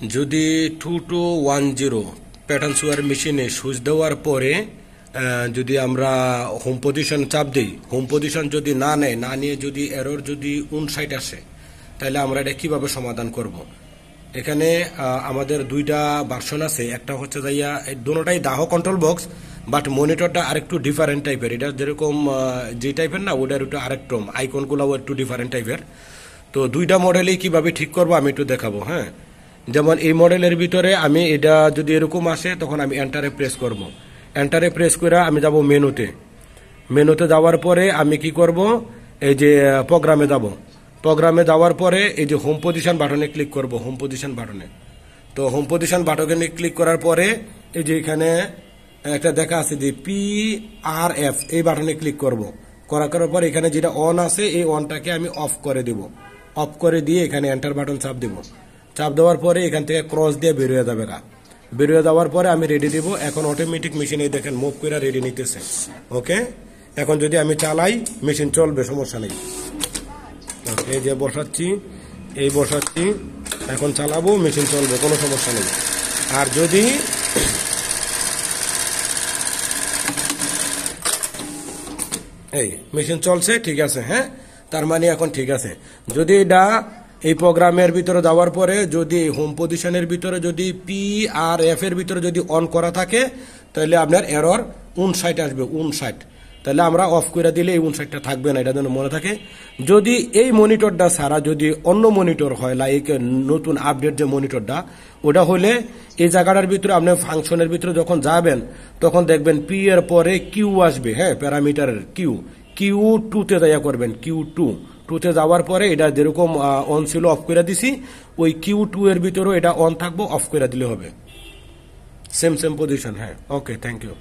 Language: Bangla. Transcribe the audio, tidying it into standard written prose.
যদি 2210 প্যাটার্ন সুয়ার মেশিনে সুইচ দেওয়ার পরে যদি আমরা হোম পজিশন চাপ দিই, হোম পজিশন যদি না নেয়, না নিয়ে যদি এরর যদি 59 আসে, তাহলে আমরা এটা কিভাবে সমাধান করব। এখানে আমাদের দুইটা ভার্সন আছে। একটা হচ্ছে যাইয়া দুটোটাই দাহ কন্ট্রোল বক্স, বাট মনিটরটা আরেকটু ডিফারেন্ট টাইপের। এটা যেরকম যে টাইপের না, ওটার একটু আরেকটু আইকনগুলোও একটু ডিফারেন্ট টাইপের। তো দুইটা মডেলই কিভাবে ঠিক করবো আমি একটু দেখাবো। হ্যাঁ, যেমন এই মডেলের ভিতরে আমি এটা যদি এরকম আসে, তখন আমি এন্টারে প্রেস করব। এন্টারে প্রেস করে আমি যাব মেনুতে। মেনুতে যাওয়ার পরে আমি কি করব, এই যে প্রোগ্রামে যাব। প্রোগ্রামে যাওয়ার পরে এই যে হোম পজিশন বাটনে ক্লিক করব, হোম পজিশন বাটনে। তো হোম পজিশন বাটনে ক্লিক করার পরে এই যে এখানে একটা দেখা আছে যে PRF, এই বাটনে ক্লিক করব। করার পর এখানে যেটা অন আছে, এই অনটাকে আমি অফ করে দেব। অফ করে দিয়ে এখানে এন্টার বাটন চাপ দেব। চাপ দেওয়ার পরে এখান থেকে ক্রস দিয়ে বেরিয়ে যাবে গা। বেরিয়ে যাওয়ার পরে আমি রেডি দেব। এখন অটোমেটিক মেশিনে দেখেন মুভ করে রেডি নিতেছে। ওকে, এখন যদি আমি চালাই মেশিন চলবে, সমস্যা নেই। এই যে বসাচ্ছি, এই বসাচ্ছি, এখন চালাবো, মেশিন চলবে, কোনো সমস্যা নেই। আর যদি এই মেশিন চলছে, ঠিক আছে। হ্যাঁ, তার মানে এখন ঠিক আছে। যদি এটা এই প্রোগ্রামের ভিতরে যাওয়ার পরে যদি হোম পজিশনের ভিতরে যদি PRF এর ভিতরে যদি অন করা থাকে, তাহলে আপনার এরর 59 আসবে, 59। তাহলে আমরা অফ করে দিলে এই 59টা থাকবে না, এটা যেন মনে থাকে। যদি এই মনিটরটা ছাড়া যদি অন্য মনিটর হয়, লাইক নতুন আপডেট যে মনিটরটা, ওটা হলে এই জায়গাটার ভিতরে আপনার ফাংশনের ভিতরে যখন যাবেন, তখন দেখবেন পি এর পরে কিউ আসবে। হ্যাঁ, প্যারামিটারের Q2 তে যাইয়া করবেন। Q2 তে যাওয়ার পরে এটা যেরকম অন ছিল অফ করে দিছি, ওই Q2 এর ভিতরেও এটা অন থাকবো, অফ করে দিলে হবে। Same position. হ্যাঁ, ওকে, থ্যাংক ইউ।